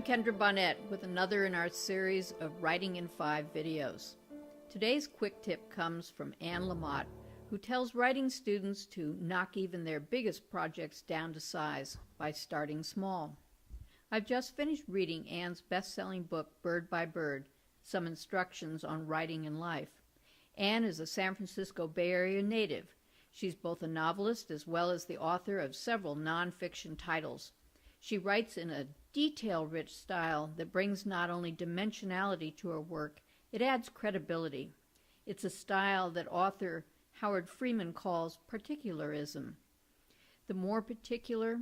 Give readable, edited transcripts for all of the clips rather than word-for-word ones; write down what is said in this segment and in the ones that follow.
Kendra Bonnet with another in our series of Writing in 5 videos. Today's quick tip comes from Anne Lamott, who tells writing students to knock even their biggest projects down to size by starting small. I've just finished reading Anne's best-selling book, Bird by Bird, Some Instructions on Writing in Life. Anne is a San Francisco Bay Area native. She's both a novelist as well as the author of several nonfiction titles. She writes in a detail-rich style that brings not only dimensionality to her work, it adds credibility. It's a style that author Howard Freeman calls particularism. The more particular,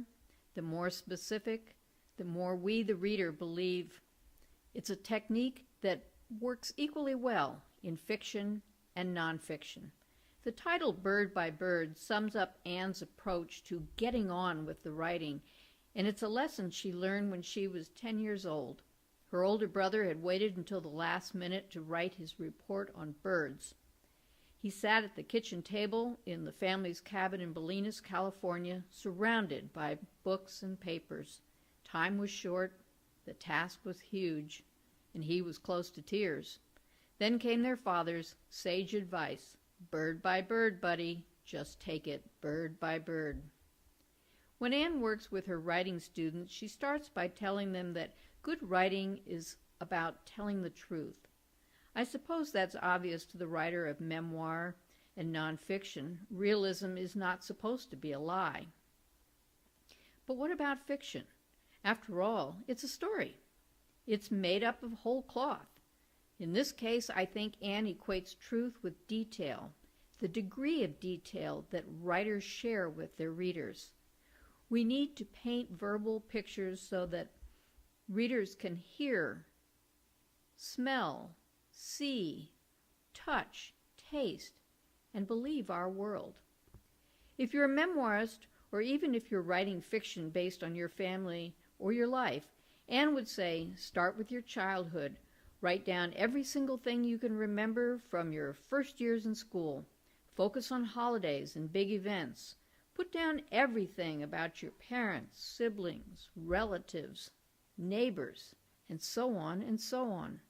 the more specific, the more we, the reader, believe. It's a technique that works equally well in fiction and nonfiction. The title Bird by Bird sums up Anne's approach to getting on with the writing, and it's a lesson she learned when she was 10 years old. Her older brother had waited until the last minute to write his report on birds. He sat at the kitchen table in the family's cabin in Bolinas, California, surrounded by books and papers. Time was short, the task was huge, and he was close to tears. Then came their father's sage advice, "Bird by bird, buddy, just take it bird by bird." When Anne works with her writing students, she starts by telling them that good writing is about telling the truth. I suppose that's obvious to the writer of memoir and nonfiction. Realism is not supposed to be a lie. But what about fiction? After all, it's a story. It's made up of whole cloth. In this case, I think Anne equates truth with detail, the degree of detail that writers share with their readers. We need to paint verbal pictures so that readers can hear, smell, see, touch, taste, and believe our world. If you're a memoirist, or even if you're writing fiction based on your family or your life, Anne would say, start with your childhood. Write down every single thing you can remember from your first years in school. Focus on holidays and big events. Put down everything about your parents, siblings, relatives, neighbors, and so on and so on.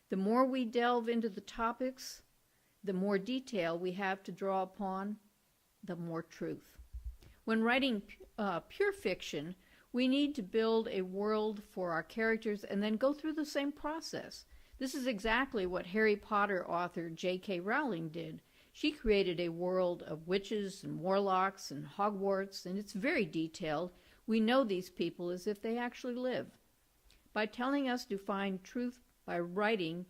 The more we delve into the topics, the more detail we have to draw upon, the more truth. When writing pure fiction, we need to build a world for our characters and then go through the same process. This is exactly what Harry Potter author J.K. Rowling did. She created a world of witches and warlocks and Hogwarts, and it's very detailed. We know these people as if they actually live. By telling us to find truth by writing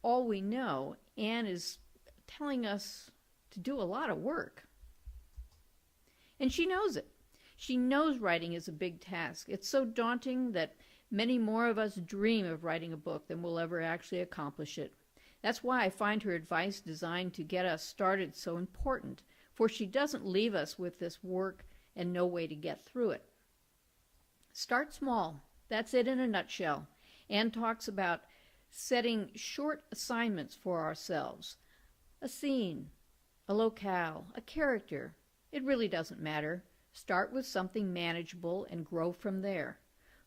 all we know, Anne is telling us to do a lot of work. And she knows it. She knows writing is a big task. It's so daunting that many more of us dream of writing a book than will ever actually accomplish it. That's why I find her advice designed to get us started so important, for she doesn't leave us with this work and no way to get through it. Start small. That's it in a nutshell. Anne talks about setting short assignments for ourselves. A scene, a locale, a character. It really doesn't matter. Start with something manageable and grow from there.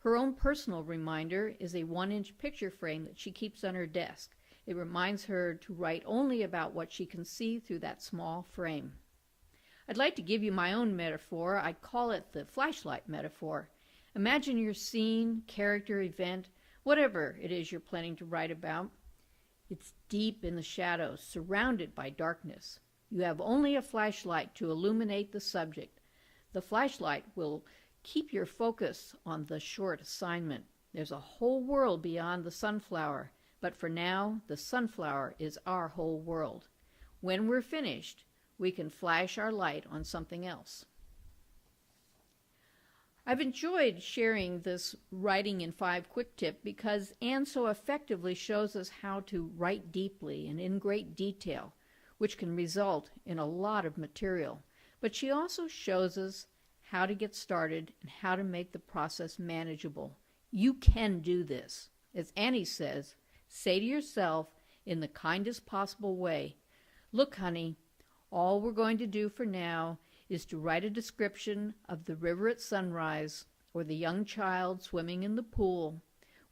Her own personal reminder is a 1-inch picture frame that she keeps on her desk. It reminds her to write only about what she can see through that small frame. I'd like to give you my own metaphor. I call it the flashlight metaphor. Imagine your scene, character, event, whatever it is you're planning to write about. It's deep in the shadows, surrounded by darkness. You have only a flashlight to illuminate the subject. The flashlight will keep your focus on the short assignment. There's a whole world beyond the sunflower, but for now, the sunflower is our whole world. When we're finished, we can flash our light on something else. I've enjoyed sharing this Writing in 5 quick tip because Anne so effectively shows us how to write deeply and in great detail, which can result in a lot of material. But she also shows us how to get started and how to make the process manageable. You can do this. As Annie says, say to yourself in the kindest possible way, look, honey, all we're going to do for now is to write a description of the river at sunrise or the young child swimming in the pool.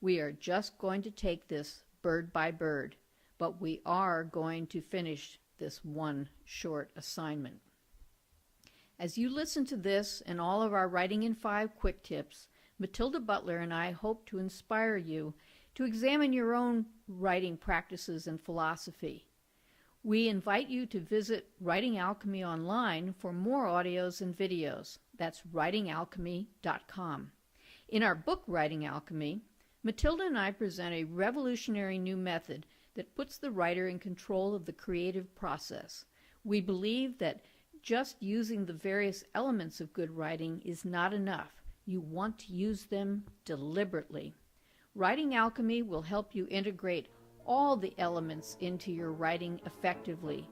We are just going to take this bird by bird, but we are going to finish this one short assignment. As you listen to this and all of our Writing in 5 quick tips, Matilda Butler and I hope to inspire you to examine your own writing practices and philosophy. We invite you to visit Writing Alchemy online for more audios and videos. That's writingalchemy.com. In our book, Writing Alchemy, Matilda and I present a revolutionary new method that puts the writer in control of the creative process. We believe that just using the various elements of good writing is not enough. You want to use them deliberately. Writing Alchemy will help you integrate all the elements into your writing effectively,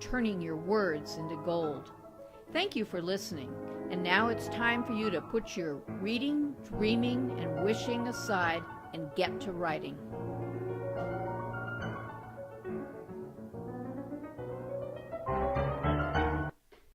turning your words into gold. Thank you for listening, and now it's time for you to put your reading, dreaming, and wishing aside and get to writing.